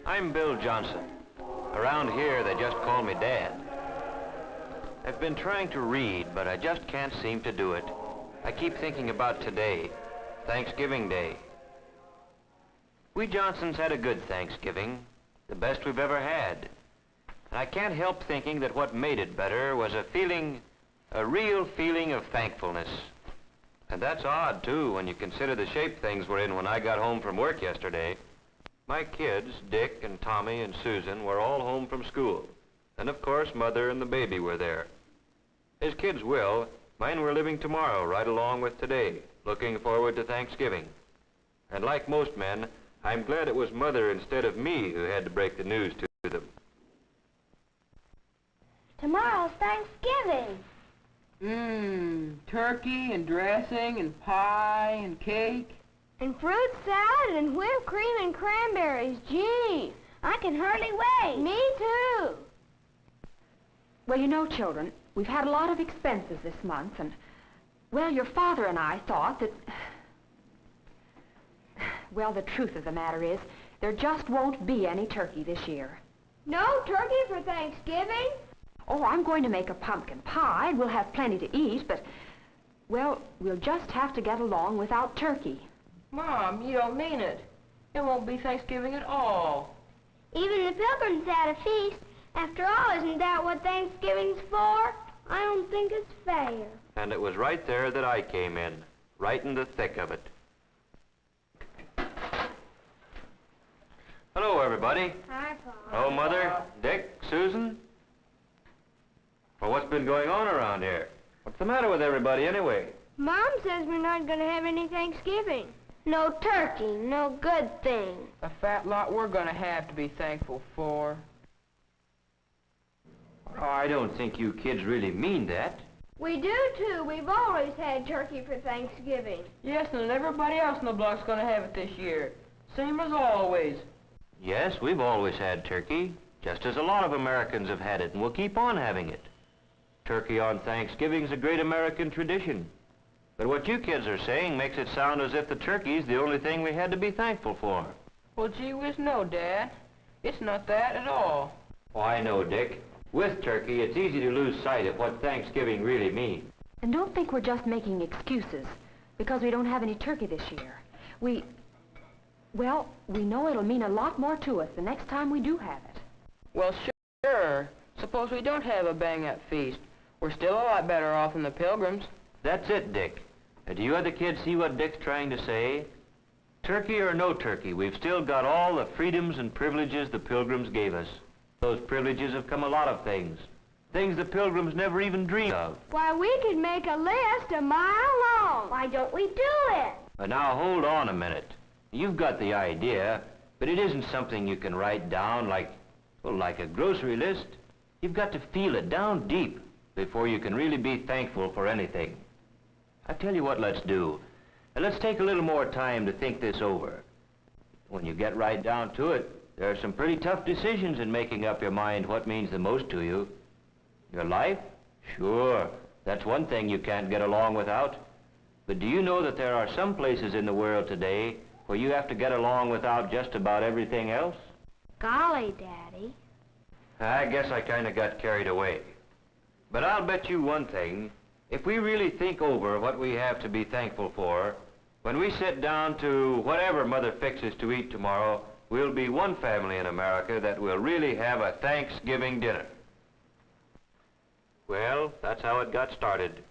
I'm Bill Johnson. Around here, they just call me Dad. I've been trying to read, but I just can't seem to do it. I keep thinking about today, Thanksgiving Day. We Johnsons had a good Thanksgiving, the best we've ever had. And I can't help thinking that what made it better was a real feeling of thankfulness. And that's odd, too, when you consider the shape things were in when I got home from work yesterday. My kids, Dick and Tommy and Susan, were all home from school. And of course, Mother and the baby were there. As kids will, mine were living tomorrow right along with today, looking forward to Thanksgiving. And like most men, I'm glad it was Mother instead of me who had to break the news to them. Tomorrow's Thanksgiving. Turkey and dressing and pie and cake. And fruit salad and whipped cream and cranberries. Gee, I can hardly wait. Me too. Well, you know, children, we've had a lot of expenses this month, and, well, your father and I thought that... Well, the truth of the matter is, there just won't be any turkey this year. No turkey for Thanksgiving? Oh, I'm going to make a pumpkin pie. We'll have plenty to eat, but, well, we'll just have to get along without turkey. Mom, you don't mean it. It won't be Thanksgiving at all. Even the Pilgrims had a feast. After all, isn't that what Thanksgiving's for? I don't think it's fair. And it was right there that I came in, right in the thick of it. Hello, everybody. Hi, Paul. Hello, Mother, Dick, Susan. Well, what's been going on around here? What's the matter with everybody, anyway? Mom says we're not going to have any Thanksgiving. No turkey, no good thing. A fat lot we're gonna have to be thankful for. Oh, I don't think you kids really mean that. We do, too. We've always had turkey for Thanksgiving. Yes, and everybody else in the block's gonna have it this year. Same as always. Yes, we've always had turkey, just as a lot of Americans have had it, and we'll keep on having it. Turkey on Thanksgiving's a great American tradition. But what you kids are saying makes it sound as if the turkey's the only thing we had to be thankful for. Well, gee whiz, no, Dad. It's not that at all. Oh, I know, Dick. With turkey, it's easy to lose sight of what Thanksgiving really means. And don't think we're just making excuses because we don't have any turkey this year. We know it'll mean a lot more to us the next time we do have it. Well, sure. Suppose we don't have a bang-up feast. We're still a lot better off than the Pilgrims. That's it, Dick. Do you other kids see what Dick's trying to say? Turkey or no turkey, we've still got all the freedoms and privileges the Pilgrims gave us. Those privileges have come a lot of things. Things the Pilgrims never even dreamed of. Why, we could make a list a mile long. Why don't we do it? Now, hold on a minute. You've got the idea, but it isn't something you can write down like a grocery list. You've got to feel it down deep before you can really be thankful for anything. I tell you what let's do. Let's take a little more time to think this over. When you get right down to it, there are some pretty tough decisions in making up your mind what means the most to you. Your life? Sure, that's one thing you can't get along without. But do you know that there are some places in the world today where you have to get along without just about everything else? Golly, Daddy. I guess I kind of got carried away. But I'll bet you one thing. If we really think over what we have to be thankful for, when we sit down to whatever Mother fixes to eat tomorrow, we'll be one family in America that will really have a Thanksgiving dinner. Well, that's how it got started.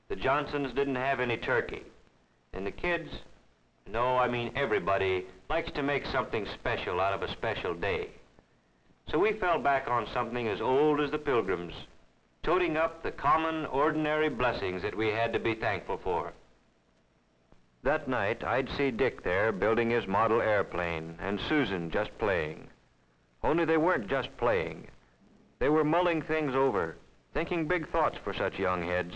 The Johnsons didn't have any turkey. And the kids, no, I mean everybody, likes to make something special out of a special day. So we fell back on something as old as the Pilgrims, toting up the common, ordinary blessings that we had to be thankful for. That night, I'd see Dick there building his model airplane, and Susan just playing. Only they weren't just playing. They were mulling things over, thinking big thoughts for such young heads.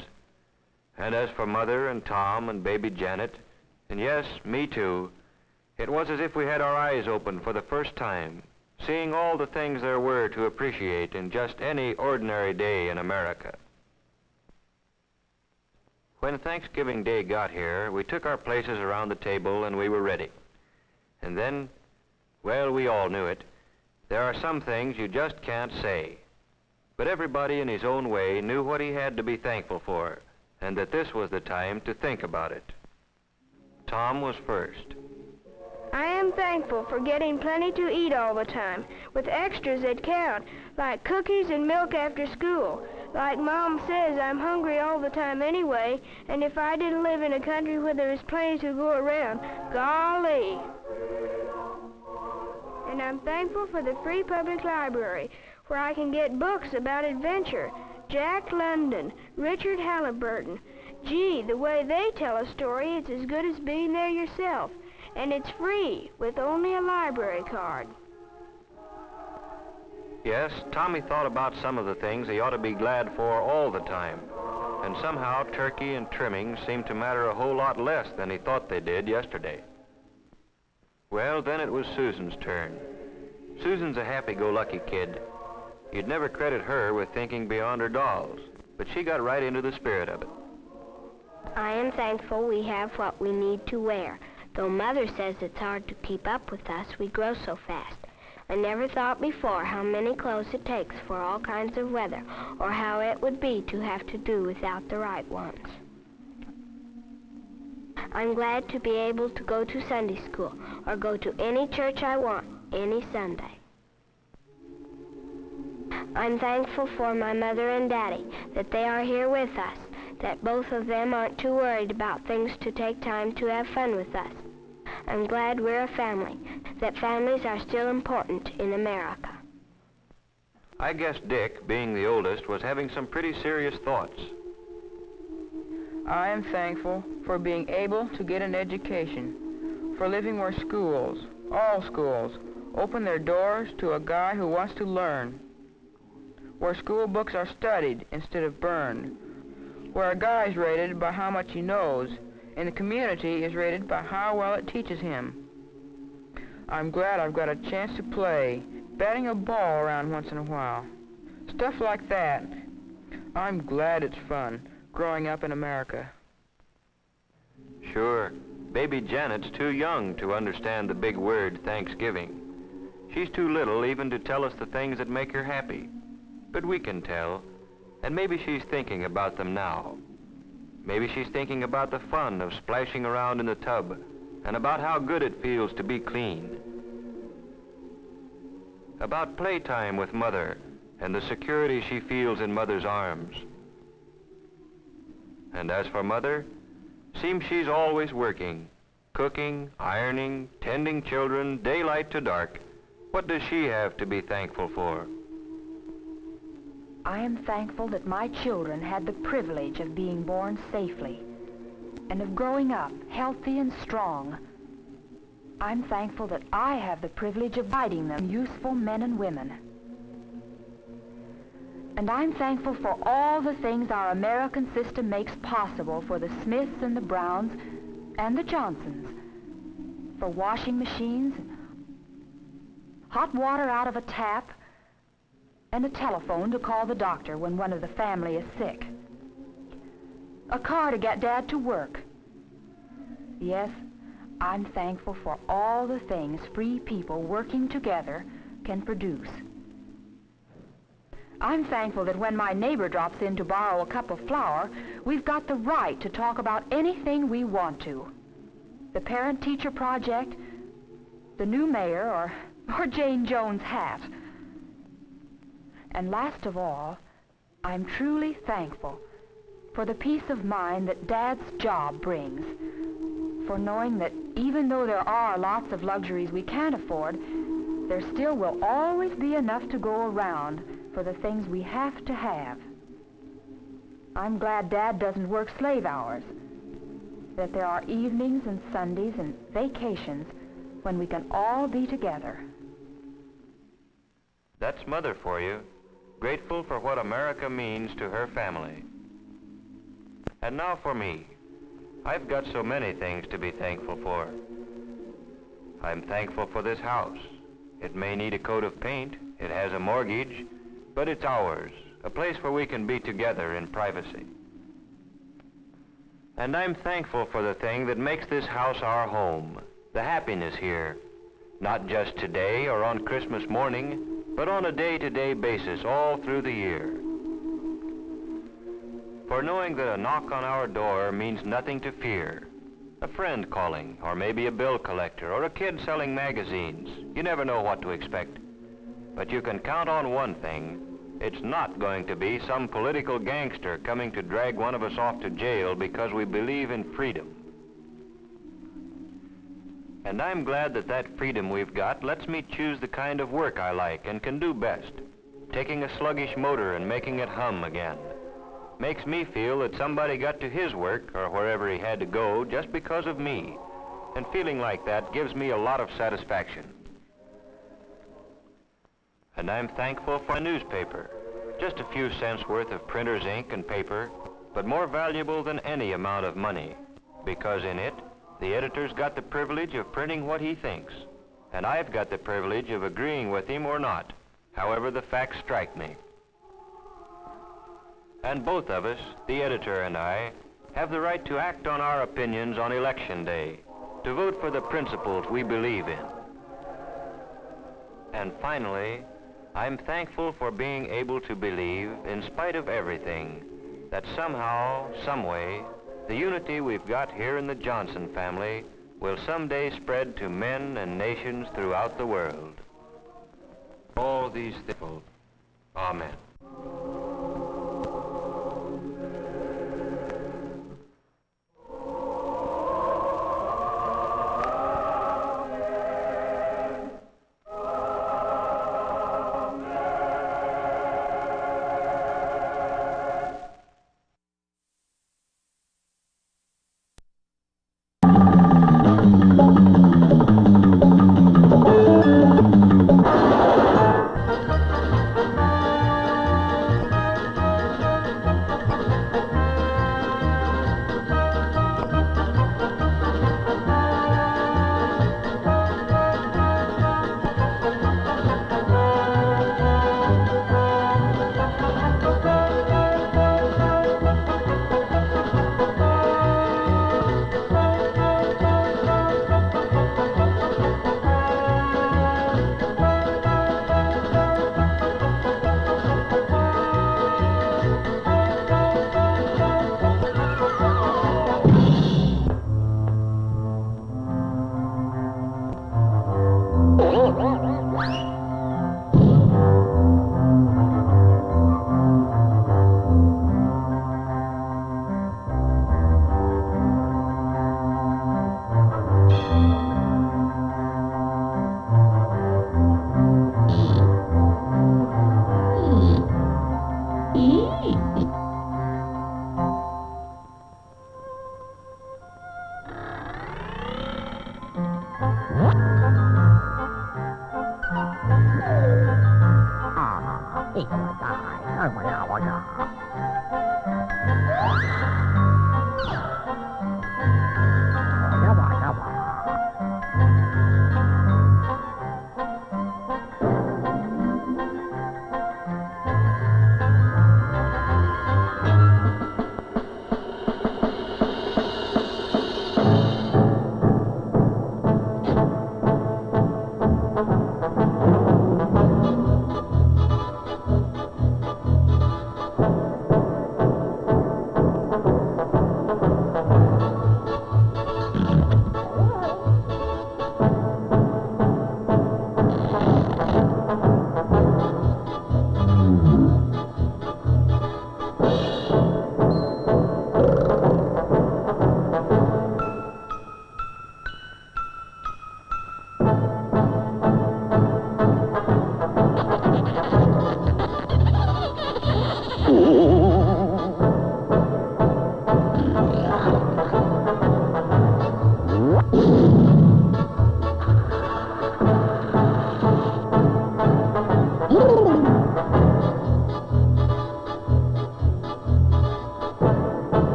And as for Mother and Tom and baby Janet, and yes, me too, it was as if we had our eyes open for the first time, seeing all the things there were to appreciate in just any ordinary day in America. When Thanksgiving Day got here, we took our places around the table and we were ready. And then, well, we all knew it. There are some things you just can't say. But everybody in his own way knew what he had to be thankful for, and that this was the time to think about it. Tom was first. I am thankful for getting plenty to eat all the time, with extras that count, like cookies and milk after school. Like Mom says, I'm hungry all the time anyway, and if I didn't live in a country where there was plenty to go around, golly. And I'm thankful for the free public library, where I can get books about adventure. Jack London, Richard Halliburton. Gee, the way they tell a story, it's as good as being there yourself. And it's free, with only a library card. Yes, Tommy thought about some of the things he ought to be glad for all the time. And somehow turkey and trimmings seemed to matter a whole lot less than he thought they did yesterday. Well, then it was Susan's turn. Susan's a happy-go-lucky kid. You'd never credit her with thinking beyond her dolls, but she got right into the spirit of it. I am thankful we have what we need to wear. Though Mother says it's hard to keep up with us, we grow so fast. I never thought before how many clothes it takes for all kinds of weather, or how it would be to have to do without the right ones. I'm glad to be able to go to Sunday school, or go to any church I want, any Sunday. I'm thankful for my mother and daddy, that they are here with us, that both of them aren't too worried about things to take time to have fun with us. I'm glad we're a family, that families are still important in America. I guess Dick, being the oldest, was having some pretty serious thoughts. I am thankful for being able to get an education, for living where schools, all schools, open their doors to a guy who wants to learn, where school books are studied instead of burned, where a guy is rated by how much he knows, and the community is rated by how well it teaches him. I'm glad I've got a chance to play, batting a ball around once in a while. Stuff like that. I'm glad it's fun, growing up in America. Sure, baby Janet's too young to understand the big word Thanksgiving. She's too little even to tell us the things that make her happy. But we can tell, and maybe she's thinking about them now. Maybe she's thinking about the fun of splashing around in the tub, and about how good it feels to be clean. About playtime with Mother, and the security she feels in Mother's arms. And as for Mother, seems she's always working, cooking, ironing, tending children, daylight to dark. What does she have to be thankful for? I am thankful that my children had the privilege of being born safely and of growing up healthy and strong. I'm thankful that I have the privilege of guiding them useful men and women. And I'm thankful for all the things our American system makes possible for the Smiths and the Browns and the Johnsons, for washing machines, hot water out of a tap, and a telephone to call the doctor when one of the family is sick. A car to get Dad to work. Yes, I'm thankful for all the things free people working together can produce. I'm thankful that when my neighbor drops in to borrow a cup of flour, we've got the right to talk about anything we want to. The parent-teacher project, the new mayor, or Jane Jones' hat. And last of all, I'm truly thankful for the peace of mind that Dad's job brings, for knowing that even though there are lots of luxuries we can't afford, there still will always be enough to go around for the things we have to have. I'm glad Dad doesn't work slave hours, that there are evenings and Sundays and vacations when we can all be together. That's Mother for you, grateful for what America means to her family. And now for me. I've got so many things to be thankful for. I'm thankful for this house. It may need a coat of paint, it has a mortgage, but it's ours, a place where we can be together in privacy. And I'm thankful for the thing that makes this house our home, the happiness here, not just today or on Christmas morning, but on a day-to-day basis all through the year. For knowing that a knock on our door means nothing to fear, a friend calling, or maybe a bill collector, or a kid selling magazines. You never know what to expect. But you can count on one thing. It's not going to be some political gangster coming to drag one of us off to jail because we believe in freedom. And I'm glad that that freedom we've got lets me choose the kind of work I like and can do best. Taking a sluggish motor and making it hum again. Makes me feel that somebody got to his work, or wherever he had to go, just because of me. And feeling like that gives me a lot of satisfaction. And I'm thankful for a newspaper. Just a few cents worth of printer's ink and paper, but more valuable than any amount of money. Because in it, the editor's got the privilege of printing what he thinks. And I've got the privilege of agreeing with him or not, however the facts strike me. And both of us, the editor and I, have the right to act on our opinions on Election Day, to vote for the principles we believe in. And finally, I'm thankful for being able to believe, in spite of everything, that somehow, someway, the unity we've got here in the Johnson family will someday spread to men and nations throughout the world. All these things. Amen.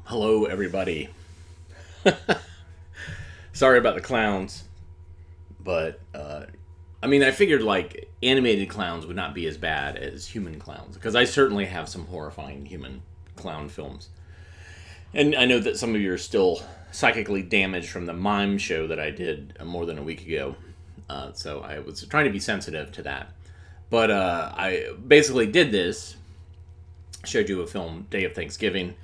Hello, everybody. Sorry about the clowns, but I figured like animated clowns would not be as bad as human clowns, because I certainly have some horrifying human clown films. And I know that some of you are still psychically damaged from the mime show that I did more than a week ago, so I was trying to be sensitive to that. But I basically did this, showed you a film, Day of Thanksgiving,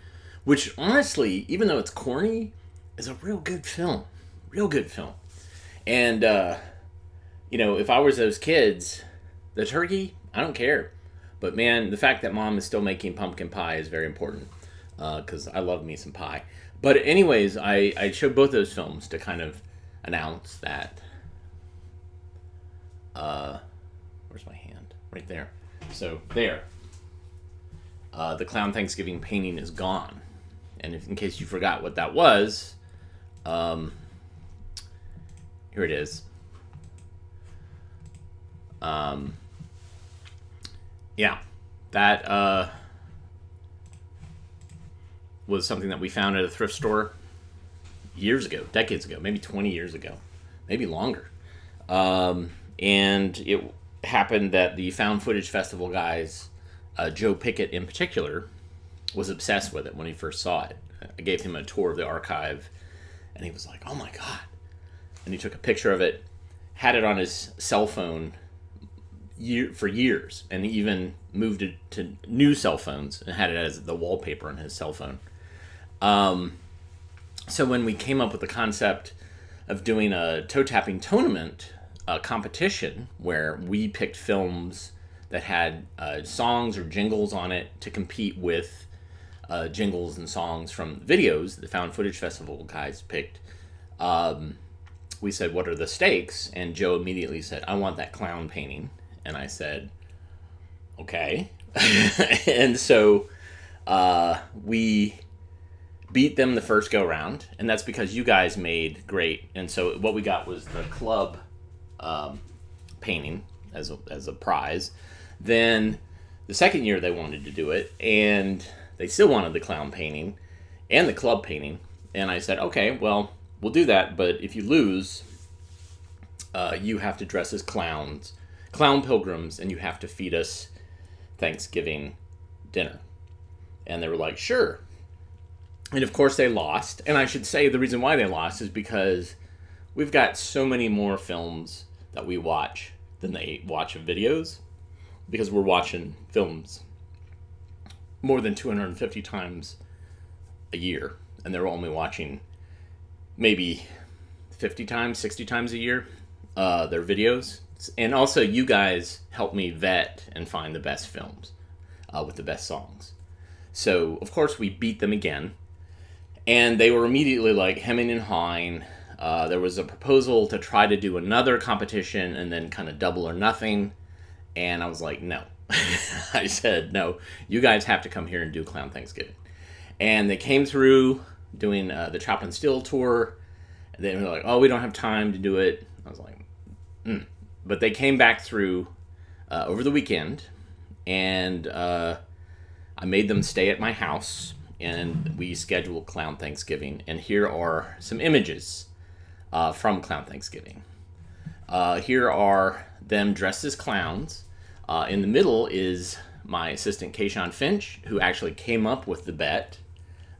which honestly, even though it's corny, is a real good film. Real good film. And, if I was those kids, the turkey, I don't care. But man, the fact that mom is still making pumpkin pie is very important, because I love me some pie. But anyways, I showed both those films to kind of announce that, where's my hand? Right there. So, there. The Clown Thanksgiving painting is gone. And in case you forgot what that was, here it is. That was something that we found at a thrift store years ago, decades ago, maybe 20 years ago, maybe longer. And it happened that the Found Footage Festival guys, Joe Pickett in particular, was obsessed with it when he first saw it. I gave him a tour of the archive, and he was like, oh my God. And he took a picture of it, had it on his cell phone for years, and he even moved it to new cell phones and had it as the wallpaper on his cell phone. So when we came up with the concept of doing a toe tapping tournament, a competition where we picked films that had songs or jingles on it to compete with jingles and songs from videos the Found Footage Festival guys picked, we said, what are the stakes? And Joe immediately said, I want that clown painting. And I said, okay. And so we beat them the first go round, and that's because you guys made great. And so what we got was the club painting as a prize. Then the second year they wanted to do it, and they still wanted the clown painting and the club painting. And I said, okay, well, we'll do that, but if you lose, you have to dress as clown pilgrims, and you have to feed us Thanksgiving dinner. And they were like, sure. And of course they lost. And I should say the reason why they lost is because we've got so many more films that we watch than they watch of videos, because we're watching films more than 250 times a year, and they're only watching maybe 50 times, 60 times a year, their videos. And also, you guys help me vet and find the best films with the best songs. So, of course, we beat them again, and they were immediately like hemming and hawing. There was a proposal to try to do another competition and then kind of double or nothing, and I was like, no. I said, no, you guys have to come here and do Clown Thanksgiving. And they came through doing the Chop and Steal tour. And they were like, oh, we don't have time to do it. I was like, But they came back through over the weekend, and I made them stay at my house, and we scheduled Clown Thanksgiving. And here are some images from Clown Thanksgiving. Here are them dressed as clowns. In the middle is my assistant Kayshawn Finch, who actually came up with the bet,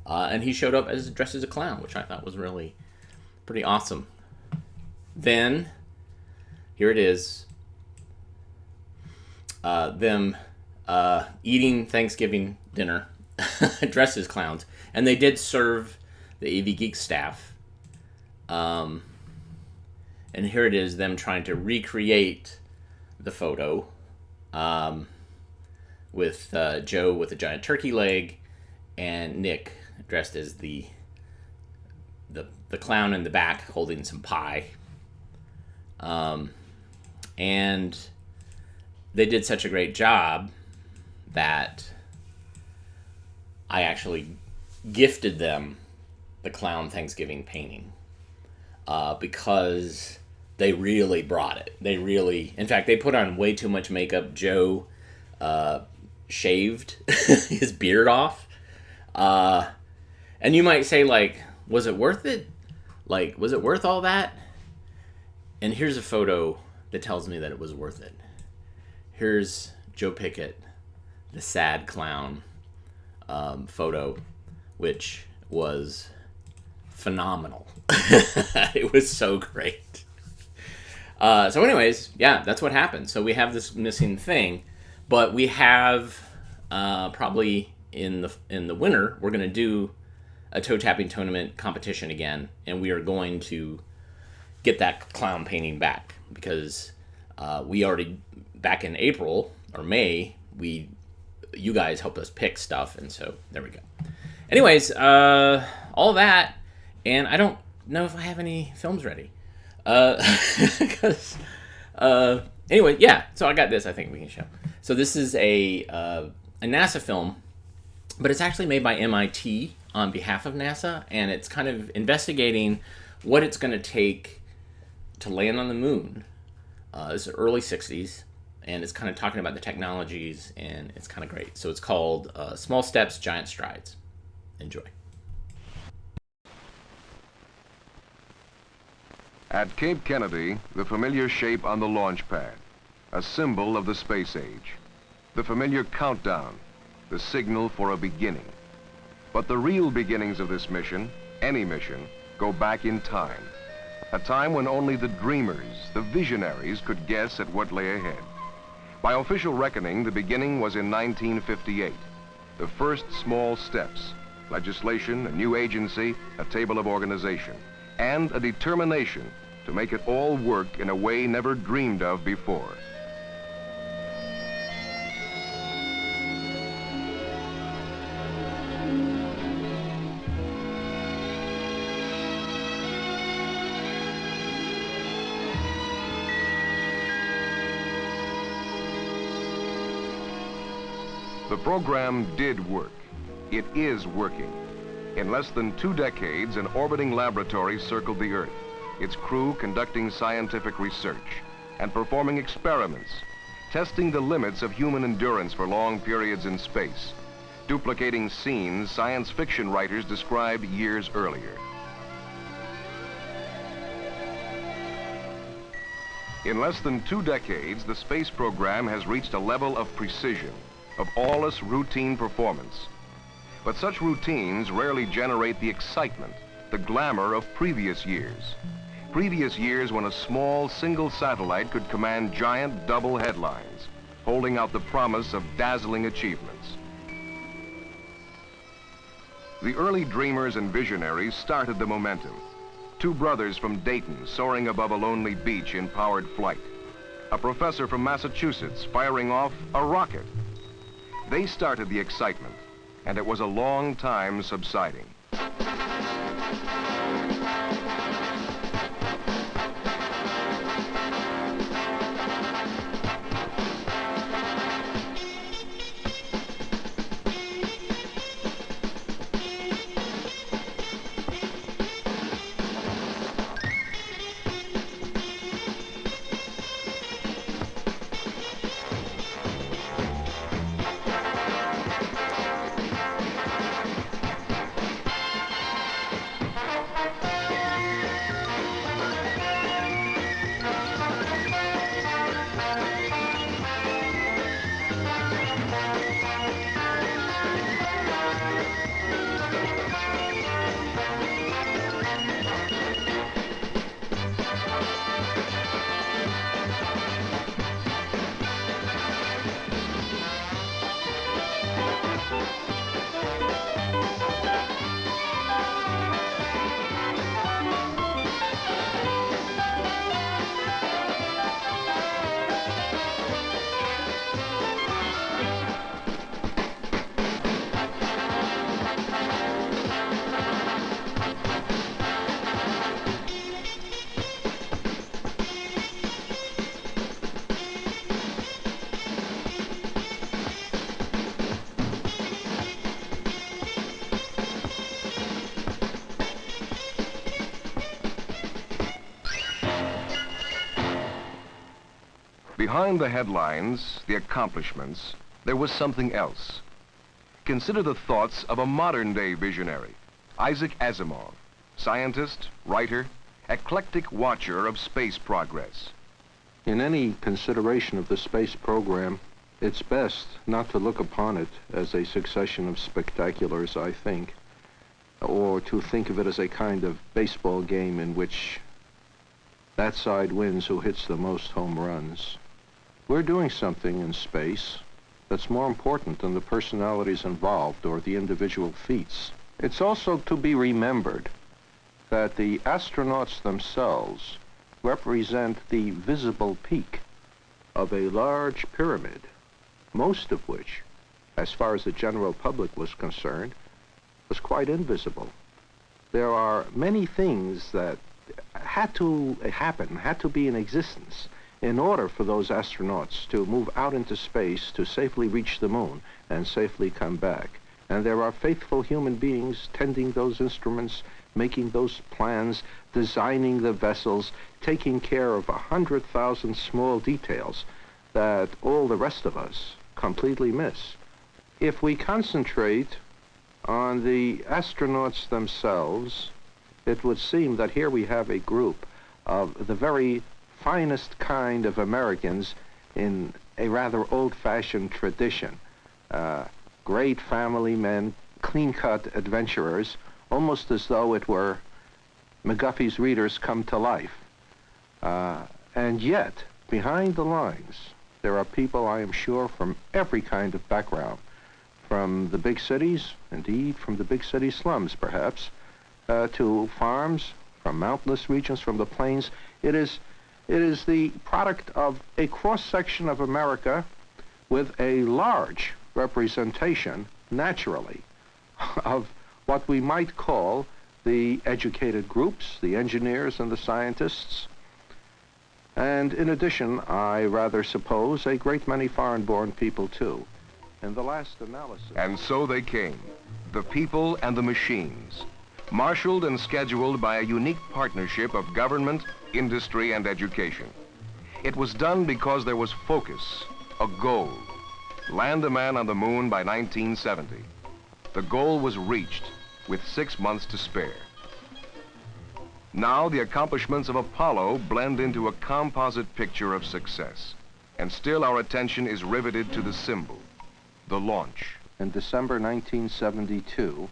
and he showed up dressed as a clown, which I thought was really pretty awesome. Then, here it is, them eating Thanksgiving dinner dressed as clowns, and they did serve the AV Geeks staff. And here it is, them trying to recreate the photo with Joe with a giant turkey leg and Nick dressed as the clown in the back holding some pie. And they did such a great job that I actually gifted them the clown Thanksgiving painting because they really brought it. In fact, they put on way too much makeup. Joe shaved his beard off. And you might say, like, was it worth it? Like, was it worth all that? And here's a photo that tells me that it was worth it. Here's Joe Pickett, the sad clown photo, which was phenomenal. It was so great. So anyways, yeah, that's what happened. So we have this missing thing, but we have probably in the winter, we're going to do a toe tapping tournament competition again, and we are going to get that clown painting back because we already, back in April or May, you guys helped us pick stuff, and so there we go. Anyways, all that, and I don't know if I have any films ready. Because, anyway, yeah, so I got this, I think we can show. So this is a NASA film, but it's actually made by MIT on behalf of NASA, and it's kind of investigating what it's going to take to land on the moon. This is early 60s, and it's kind of talking about the technologies, and it's kind of great. So it's called Small Steps, Giant Strides. Enjoy. At Cape Kennedy, the familiar shape on the launch pad, a symbol of the space age. The familiar countdown, the signal for a beginning. But the real beginnings of this mission, any mission, go back in time. A time when only the dreamers, the visionaries, could guess at what lay ahead. By official reckoning, the beginning was in 1958. The first small steps, legislation, a new agency, a table of organization, and a determination to make it all work in a way never dreamed of before. The program did work. It is working. In less than 2 decades, an orbiting laboratory circled the Earth, its crew conducting scientific research and performing experiments, testing the limits of human endurance for long periods in space, duplicating scenes science fiction writers described years earlier. In less than 2 decades, the space program has reached a level of precision, of aweless routine performance. But such routines rarely generate the excitement, the glamour of previous years. Previous years when a small single satellite could command giant double headlines, holding out the promise of dazzling achievements. The early dreamers and visionaries started the momentum. 2 brothers from Dayton soaring above a lonely beach in powered flight. A professor from Massachusetts firing off a rocket. They started the excitement, and it was a long time subsiding. Behind the headlines, the accomplishments, there was something else. Consider the thoughts of a modern-day visionary, Isaac Asimov, scientist, writer, eclectic watcher of space progress. In any consideration of the space program, it's best not to look upon it as a succession of spectaculars, I think, or to think of it as a kind of baseball game in which that side wins who hits the most home runs. We're doing something in space that's more important than the personalities involved or the individual feats. It's also to be remembered that the astronauts themselves represent the visible peak of a large pyramid, most of which, as far as the general public was concerned, was quite invisible. There are many things that had to happen, had to be in existence in order for those astronauts to move out into space, to safely reach the moon and safely come back. And there are faithful human beings tending those instruments, making those plans, designing the vessels, taking care of 100,000 small details that all the rest of us completely miss. If we concentrate on the astronauts themselves, it would seem that here we have a group of the very finest kind of Americans in a rather old-fashioned tradition. Great family men, clean-cut adventurers, almost as though it were McGuffey's Readers come to life. And yet, behind the lines, there are people, I am sure, from every kind of background, from the big cities, indeed from the big city slums, perhaps, to farms, from mountainous regions, from the plains. It is the product of a cross-section of America with a large representation, naturally, of what we might call the educated groups, the engineers and the scientists. And in addition, I rather suppose, a great many foreign-born people, too. In the last analysis... And so they came, the people and the machines, marshaled and scheduled by a unique partnership of government, industry, and education. It was done because there was focus, a goal. Land a man on the moon by 1970. The goal was reached with 6 months to spare. Now the accomplishments of Apollo blend into a composite picture of success. And still our attention is riveted to the symbol, the launch. In December 1972,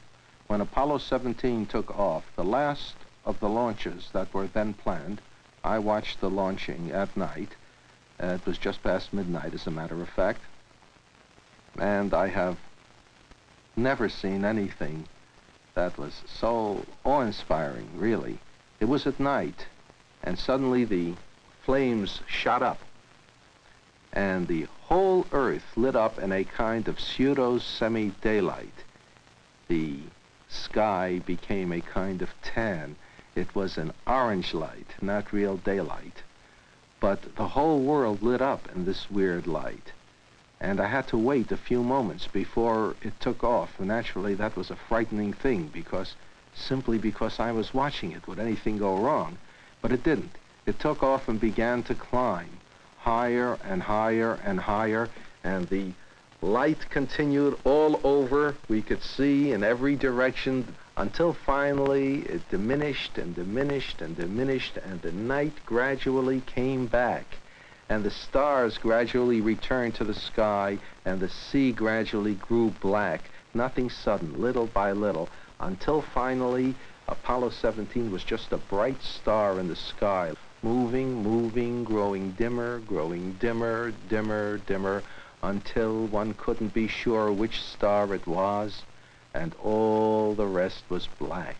when Apollo 17 took off, the last of the launches that were then planned, I watched the launching at night. It was just past midnight, as a matter of fact. And I have never seen anything that was so awe-inspiring, really. It was at night, and suddenly the flames shot up, and the whole Earth lit up in a kind of pseudo-semi-daylight. The sky became a kind of tan. It was an orange light, not real daylight. But the whole world lit up in this weird light. And I had to wait a few moments before it took off. And naturally, that was a frightening thing, simply because I was watching it. Would anything go wrong? But it didn't. It took off and began to climb higher and higher and higher, and the light continued all over. We could see in every direction until finally it diminished and diminished and diminished, and the night gradually came back, and the stars gradually returned to the sky, and the sea gradually grew black. Nothing sudden, little by little, until finally Apollo 17 was just a bright star in the sky, moving, moving, growing dimmer, dimmer, dimmer, until one couldn't be sure which star it was, and all the rest was black.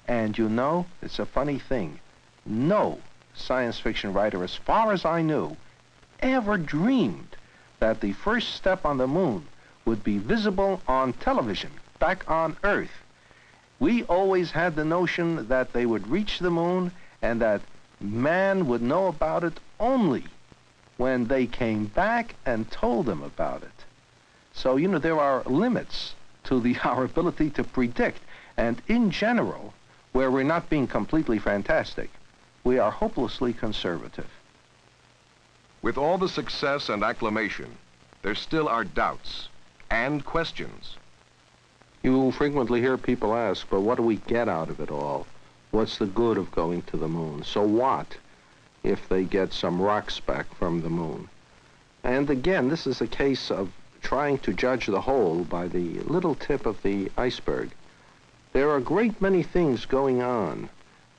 And you know, it's a funny thing. No science fiction writer, as far as I knew, ever dreamed that the first step on the moon would be visible on television back on Earth. We always had the notion that they would reach the moon and that man would know about it only when they came back and told them about it. So, you know, there are limits to our ability to predict. And in general, where we're not being completely fantastic, we are hopelessly conservative. With all the success and acclamation, there still are doubts and questions. You frequently hear people ask, but what do we get out of it all? What's the good of going to the moon? So what if they get some rocks back from the moon? And again, this is a case of trying to judge the whole by the little tip of the iceberg. There are a great many things going on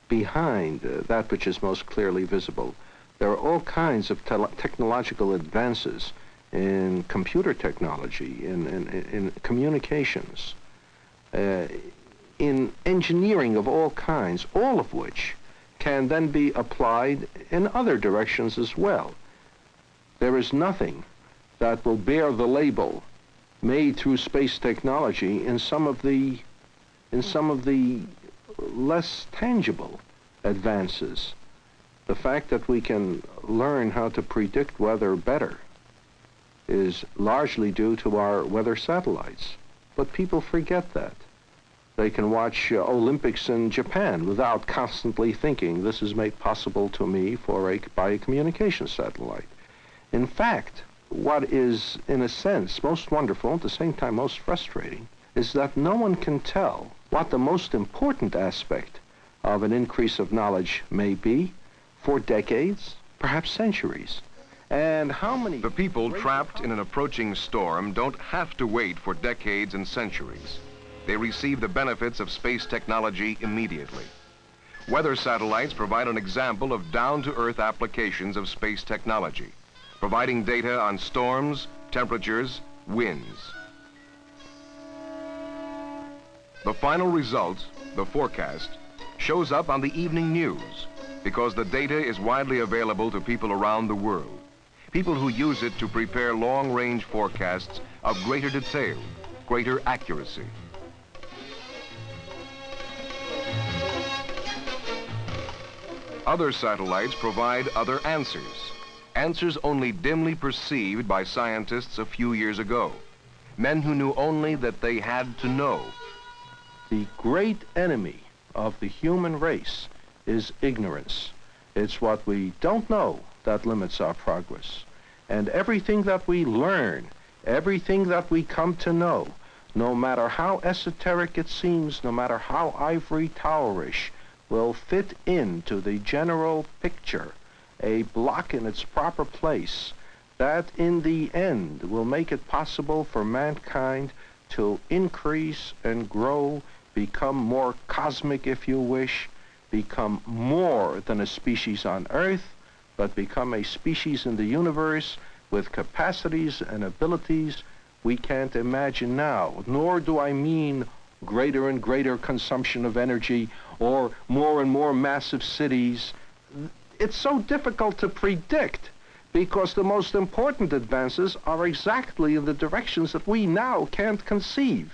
behind that which is most clearly visible. There are all kinds of technological advances in computer technology, in communications, in engineering of all kinds, all of which can then be applied in other directions as well. There is nothing that will bear the label made through space technology in some of the less tangible advances. The fact that we can learn how to predict weather better is largely due to our weather satellites. But people forget that. They can watch Olympics in Japan without constantly thinking this is made possible to me by a communication satellite. In fact, what is, in a sense, most wonderful, at the same time most frustrating, is that no one can tell what the most important aspect of an increase of knowledge may be for decades, perhaps centuries. And how many... The people trapped in an approaching storm don't have to wait for decades and centuries. They receive the benefits of space technology immediately. Weather satellites provide an example of down-to-earth applications of space technology, providing data on storms, temperatures, winds. The final result, the forecast, shows up on the evening news because the data is widely available to people around the world, people who use it to prepare long-range forecasts of greater detail, greater accuracy. Other satellites provide other answers, answers only dimly perceived by scientists a few years ago, men who knew only that they had to know. The great enemy of the human race is ignorance. It's what we don't know that limits our progress. And everything that we learn, everything that we come to know, no matter how esoteric it seems, no matter how ivory towerish, will fit into the general picture, a block in its proper place, that in the end will make it possible for mankind to increase and grow, become more cosmic, if you wish, become more than a species on Earth, but become a species in the universe with capacities and abilities we can't imagine now. Nor do I mean greater and greater consumption of energy or more massive cities. It's so difficult to predict because the most important advances are exactly in the directions that we now can't conceive.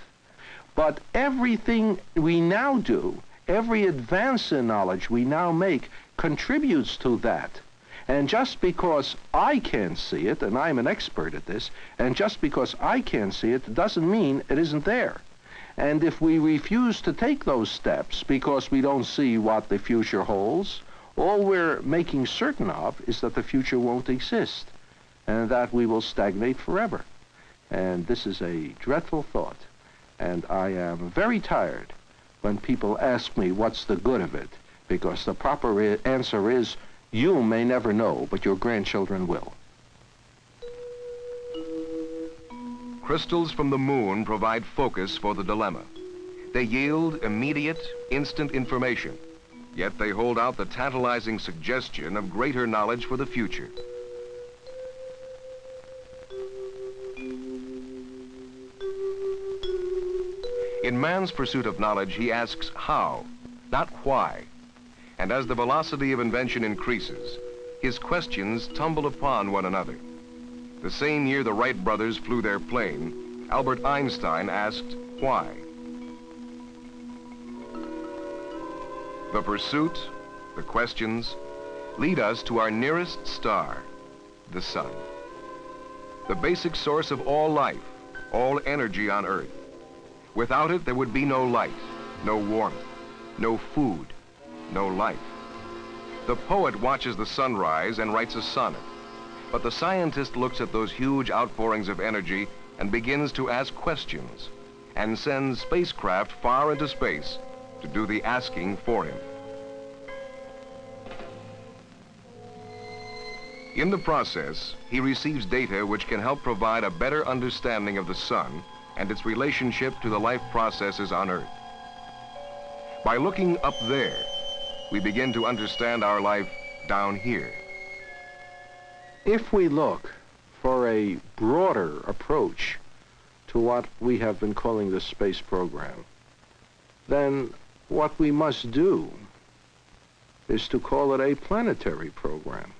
But everything we now do, every advance in knowledge we now make, contributes to that. And just because I can't see it, and I'm an expert at this, and just because I can't see it doesn't mean it isn't there. And if we refuse to take those steps because we don't see what the future holds, all we're making certain of is that the future won't exist, and that we will stagnate forever. And this is a dreadful thought. And I am very tired when people ask me what's the good of it, because the proper answer is, you may never know, but your grandchildren will. Crystals from the moon provide focus for the dilemma. They yield immediate, instant information. Yet they hold out the tantalizing suggestion of greater knowledge for the future. In man's pursuit of knowledge, he asks how, not why. And as the velocity of invention increases, his questions tumble upon one another. The same year the Wright brothers flew their plane, Albert Einstein asked why. The pursuit, the questions, lead us to our nearest star, the sun. The basic source of all life, all energy on Earth. Without it, there would be no light, no warmth, no food, no life. The poet watches the sunrise and writes a sonnet, but the scientist looks at those huge outpourings of energy and begins to ask questions and sends spacecraft far into space to do the asking for him. In the process, he receives data which can help provide a better understanding of the sun and its relationship to the life processes on Earth. By looking up there, we begin to understand our life down here. If we look for a broader approach to what we have been calling the space program, then what we must do is to call it a planetary program.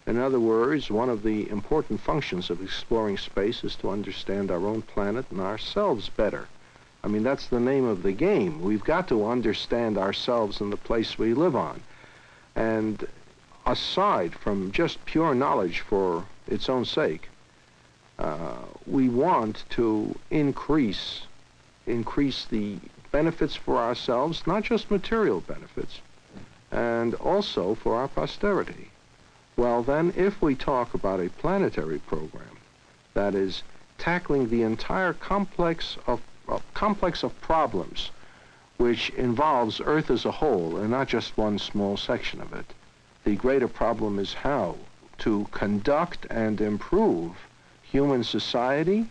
In other words, one of the important functions of exploring space is to understand our own planet and ourselves better. I mean, that's the name of the game. We've got to understand ourselves and the place we live on. And aside from just pure knowledge for its own sake, we want to increase the benefits for ourselves, not just material benefits, and also for our posterity. Well, then, if we talk about a planetary program, that is, tackling the entire complex of problems which involves Earth as a whole and not just one small section of it, the greater problem is how to conduct and improve human society,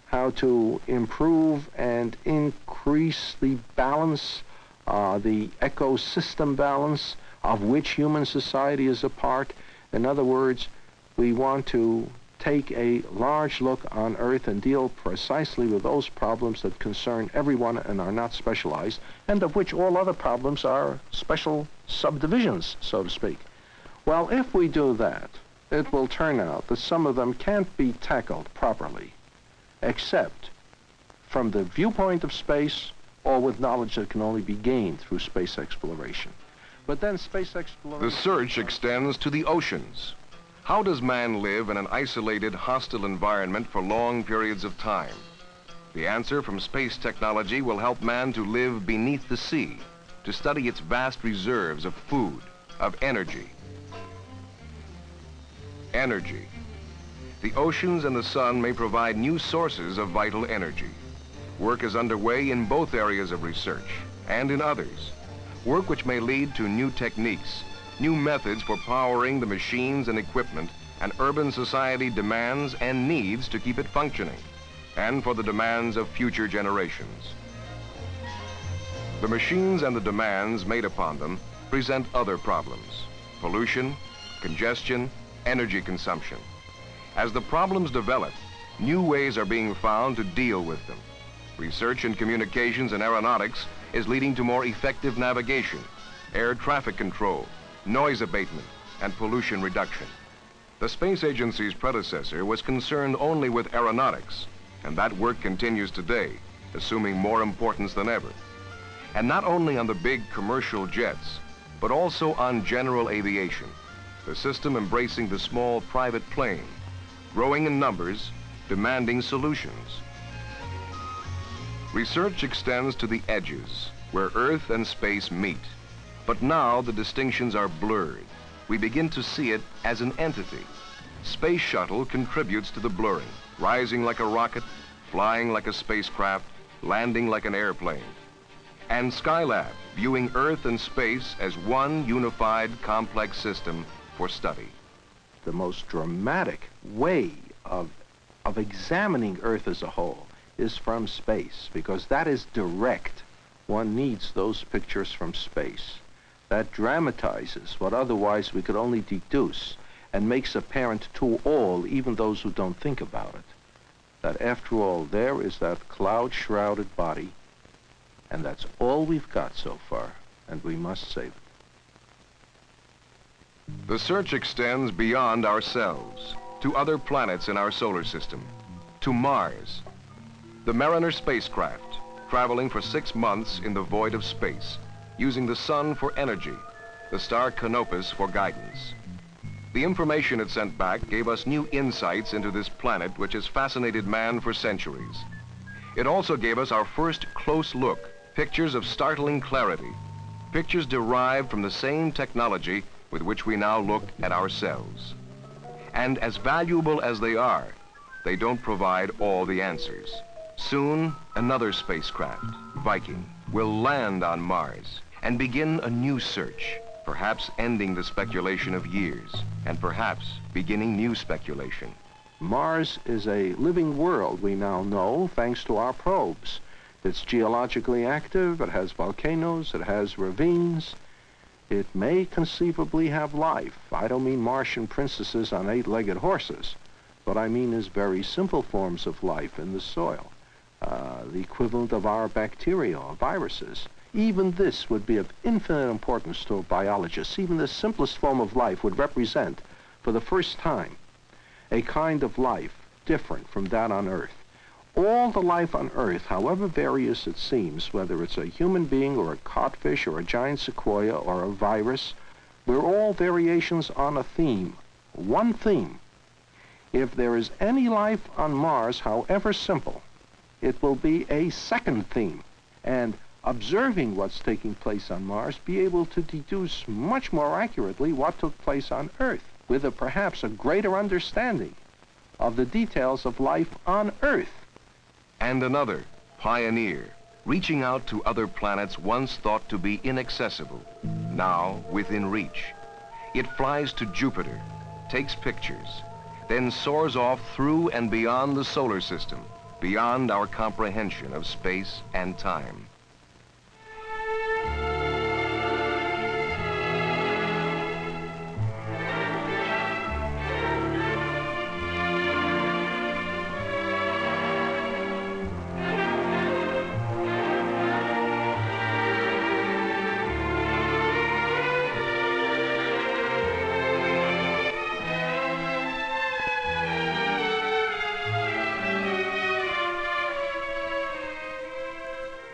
how to improve and increase the balance, the ecosystem balance of which human society is a part. In other words, we want to take a large look on Earth and deal precisely with those problems that concern everyone and are not specialized, and of which all other problems are special subdivisions, so to speak. Well, if we do that, it will turn out that some of them can't be tackled properly, except from the viewpoint of space or with knowledge that can only be gained through space exploration. But then space exploration... The search extends to the oceans. How does man live in an isolated, hostile environment for long periods of time? The answer from space technology will help man to live beneath the sea, to study its vast reserves of food, of energy. Energy. The oceans and the sun may provide new sources of vital energy. Work is underway in both areas of research and in others. Work which may lead to new techniques, new methods for powering the machines and equipment an urban society demands and needs to keep it functioning, and for the demands of future generations. The machines and the demands made upon them present other problems: pollution, congestion, energy consumption. As the problems develop, new ways are being found to deal with them. Research in communications and aeronautics is leading to more effective navigation, air traffic control, noise abatement, and pollution reduction. The space agency's predecessor was concerned only with aeronautics, and that work continues today, assuming more importance than ever. And not only on the big commercial jets, but also on general aviation, the system embracing the small private plane, growing in numbers, demanding solutions. Research extends to the edges, where Earth and space meet. But now the distinctions are blurred. We begin to see it as an entity. Space Shuttle contributes to the blurring, rising like a rocket, flying like a spacecraft, landing like an airplane. And Skylab, viewing Earth and space as one unified, complex system for study. The most dramatic way of examining Earth as a whole is from space, because that is direct. One needs those pictures from space. that dramatizes what otherwise we could only deduce and makes apparent to all, even those who don't think about it, that after all, there is that cloud-shrouded body, and that's all we've got so far, and we must save it. The search extends beyond ourselves, to other planets in our solar system, to Mars. The Mariner spacecraft, traveling for 6 months in the void of space, using the sun for energy, the star Canopus for guidance. The information it sent back gave us new insights into this planet which has fascinated man for centuries. It also gave us our first close look, pictures of startling clarity, pictures derived from the same technology with which we now look at ourselves. And as valuable as they are, they don't provide all the answers. Soon, another spacecraft, Viking, will land on Mars and begin a new search, perhaps ending the speculation of years, and perhaps beginning new speculation. Mars is a living world, we now know, thanks to our probes. It's geologically active, it has volcanoes, it has ravines. It may conceivably have life. I don't mean Martian princesses on 8-legged horses. What I mean is very simple forms of life in the soil, the equivalent of our bacteria or viruses. Even this would be of infinite importance to biologists. Even the simplest form of life would represent, for the first time, a kind of life different from that on Earth. All the life on Earth, however various it seems, whether it's a human being or a codfish or a giant sequoia or a virus, we're all variations on a theme, one theme. If there is any life on Mars, however simple, it will be a second theme. And observing what's taking place on Mars, be able to deduce much more accurately what took place on Earth, with perhaps a greater understanding of the details of life on Earth. And another, Pioneer, reaching out to other planets once thought to be inaccessible, now within reach. It flies to Jupiter, takes pictures, then soars off through and beyond the solar system, beyond our comprehension of space and time.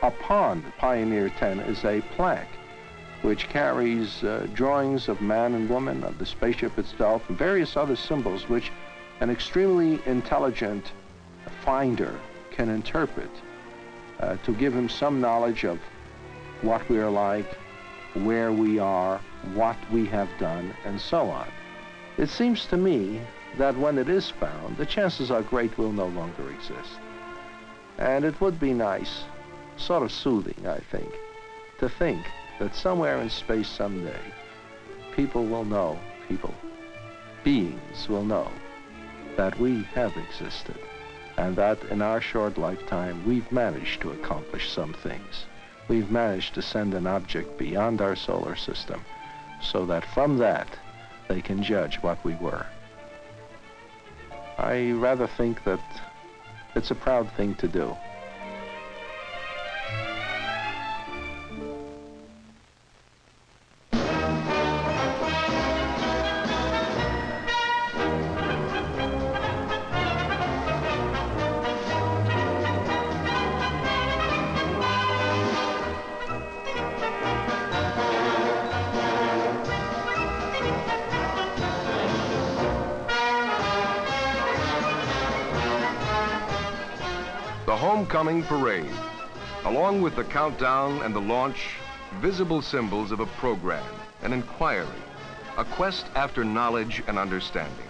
Upon Pioneer 10 is a plaque which carries drawings of man and woman, of the spaceship itself, and various other symbols which an extremely intelligent finder can interpret to give him some knowledge of what we're like, where we are, what we have done, and so on. It seems to me that when it is found, the chances are great will no longer exist. And it would be nice, sort of soothing, I think, to think that somewhere in space someday, beings will know that we have existed, and that in our short lifetime, we've managed to accomplish some things. We've managed to send an object beyond our solar system, so that from that, they can judge what we were. I rather think that it's a proud thing to do. The homecoming parade, along with the countdown and the launch, visible symbols of a program, an inquiry, a quest after knowledge and understanding.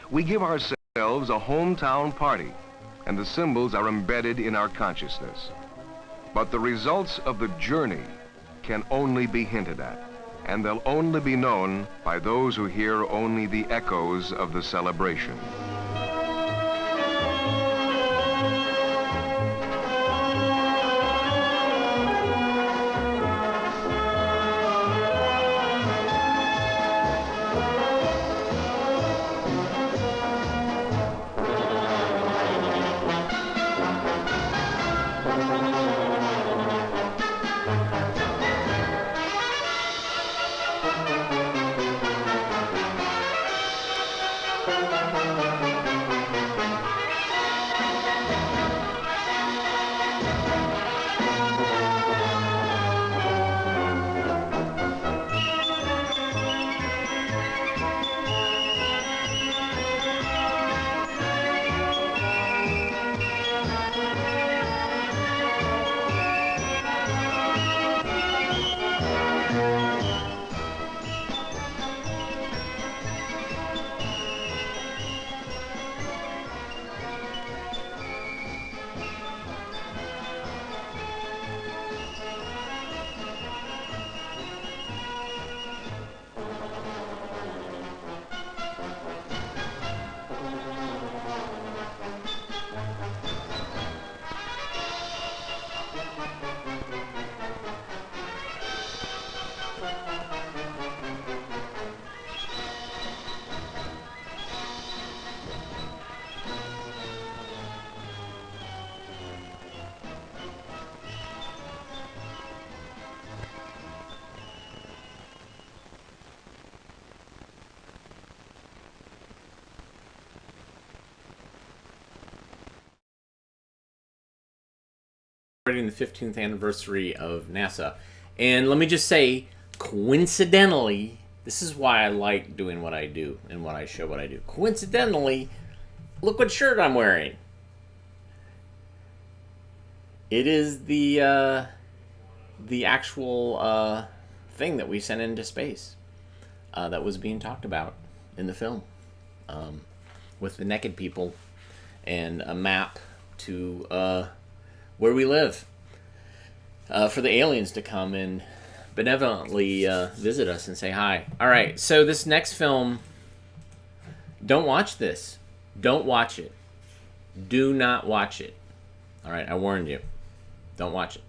We give ourselves a hometown party, and the symbols are embedded in our consciousness. But the results of the journey can only be hinted at, and they'll only be known by those who hear only the echoes of the celebration. the 15th anniversary of NASA. And let me just say, coincidentally, this is why I like doing what I do and what I show what I do. Coincidentally, look what shirt I'm wearing. It is the actual thing that we sent into space that was being talked about in the film, with the naked people and a map to where we live, for the aliens to come and benevolently visit us and say hi. All right, so this next film, don't watch this. Don't watch it. Do not watch it. All right, I warned you. Don't watch it.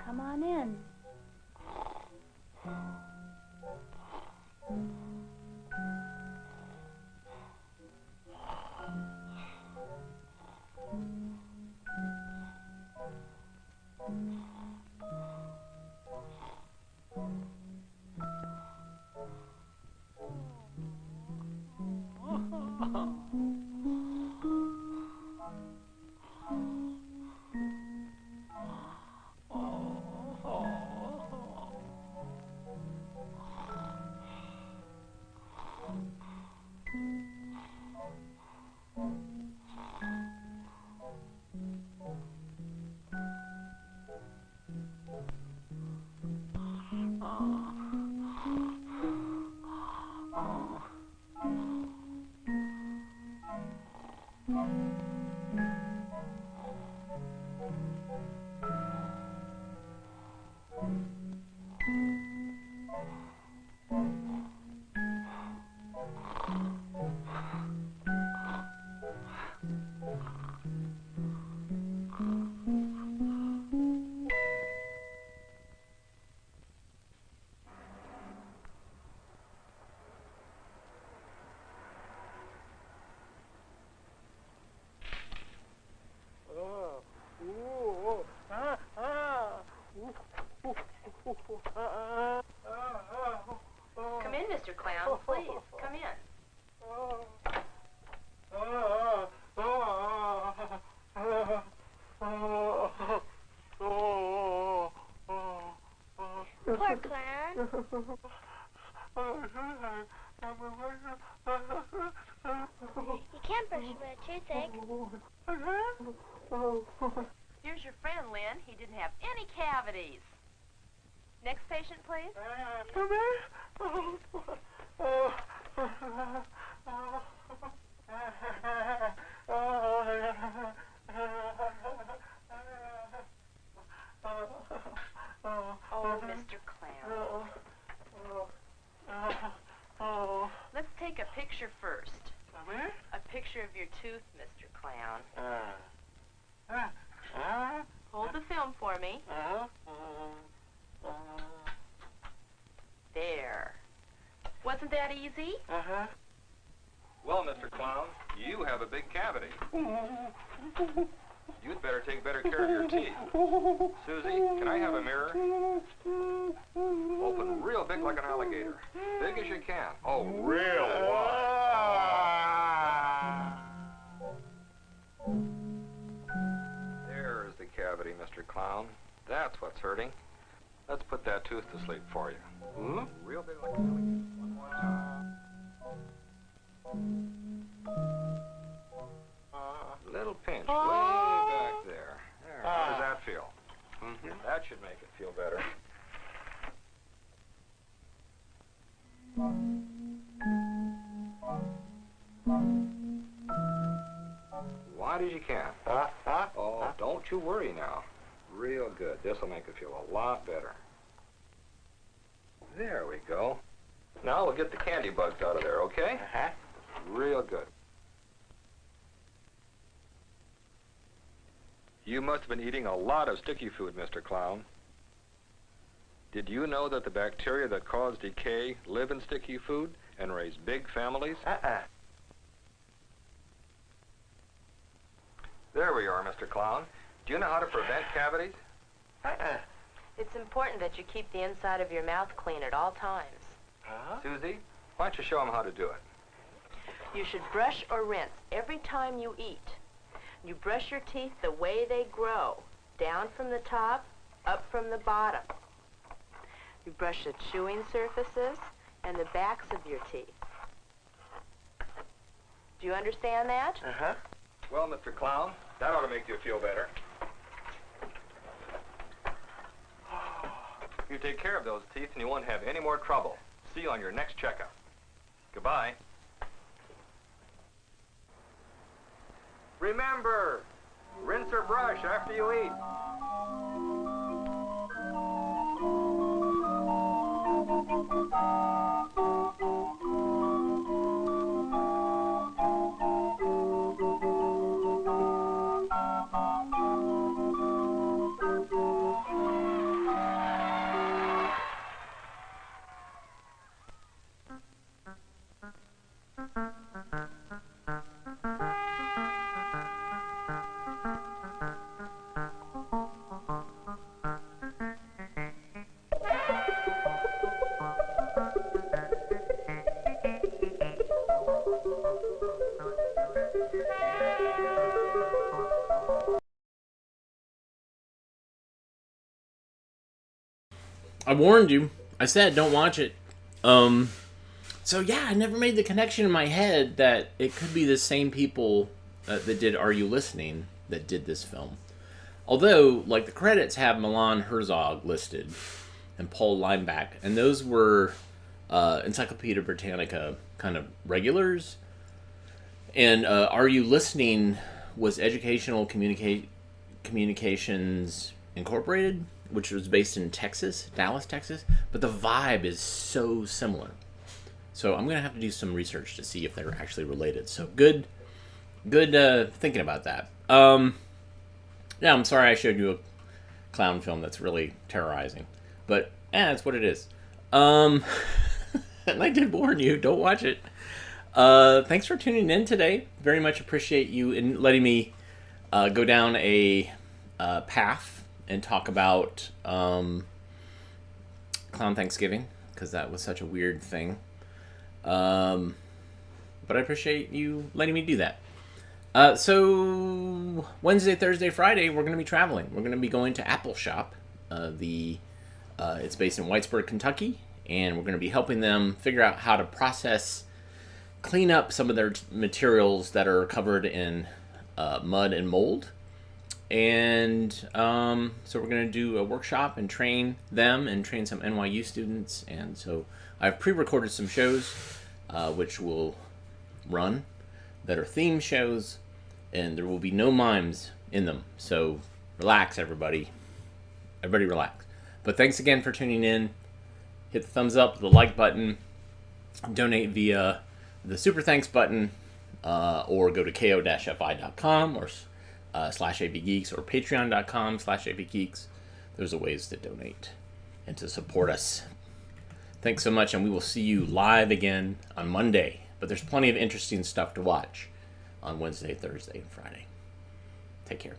Come on in. Mr. Clown. Please, come in. Poor Clown. You can't brush with a toothache. Here's your friend, Lynn. He didn't have any cavities. Next patient, please. Oh, Mr. Clown. Let's take a picture first. A picture of your tooth, Mr. Clown. Hold the film for me. There. Wasn't that easy? Well, Mr. Clown, you have a big cavity. You'd better take better care of your teeth. Susie, can I have a mirror? Open real big like an alligator. Big as you can. Oh, real wide. There's the cavity, Mr. Clown. That's what's hurting. Let's put that tooth to sleep for you. Real big like an alligator. One more time. Little pinch way back there. There. How does that feel? That should make it feel better. Wide as you can. Oh, don't you worry now. Real good. This will make it feel a lot better. There we go. Now we'll get the candy bugs out of there, okay? Real good. You must have been eating a lot of sticky food, Mr. Clown. Did you know that the bacteria that cause decay live in sticky food and raise big families? There we are, Mr. Clown. Do you know how to prevent cavities? It's important that you keep the inside of your mouth clean at all times. Susie, why don't you show them how to do it? You should brush or rinse every time you eat. You brush your teeth the way they grow, down from the top, up from the bottom. You brush the chewing surfaces and the backs of your teeth. Do you understand that? Well, Mr. Clown, that ought to make you feel better. You take care of those teeth and you won't have any more trouble. See you on your next checkup. Goodbye. Remember, rinse or brush after you eat. I warned you. I said don't watch it. So yeah, I never made the connection in my head that it could be the same people that did Are You Listening that did this film. Although, like, the credits have Milan Herzog listed and Paul Lineback, and those were Encyclopedia Britannica kind of regulars. And Are You Listening was Educational Communications Incorporated, which was based in Texas, Dallas, Texas. But the vibe is so similar. So I'm going to have to do some research to see if they're actually related. So good thinking about that. Yeah, I'm sorry I showed you a clown film that's really terrorizing. But, that's what it is. And I did warn you, don't watch it. Thanks for tuning in today. Very much appreciate you in letting me go down a path and talk about Clown Thanksgiving, because that was such a weird thing. But I appreciate you letting me do that. So Wednesday, Thursday, Friday, we're going to be traveling. We're going to be going to Apple Shop. It's based in Whitesburg, Kentucky, and we're going to be helping them figure out how to clean up some of their materials that are covered in mud and mold. And so we're going to do a workshop and train them and train some NYU students. And so I've pre-recorded some shows which will run that are theme shows, and there will be no mimes in them. So relax, everybody. Everybody relax. But thanks again for tuning in. Hit the thumbs up, the like button, donate via the super thanks button, or go to ko-fi.com or /abgeeks or patreon.com/abgeeks. Those are ways to donate and to support us. Thanks so much, and we will see you live again on Monday. But there's plenty of interesting stuff to watch on Wednesday, Thursday, and Friday. Take care.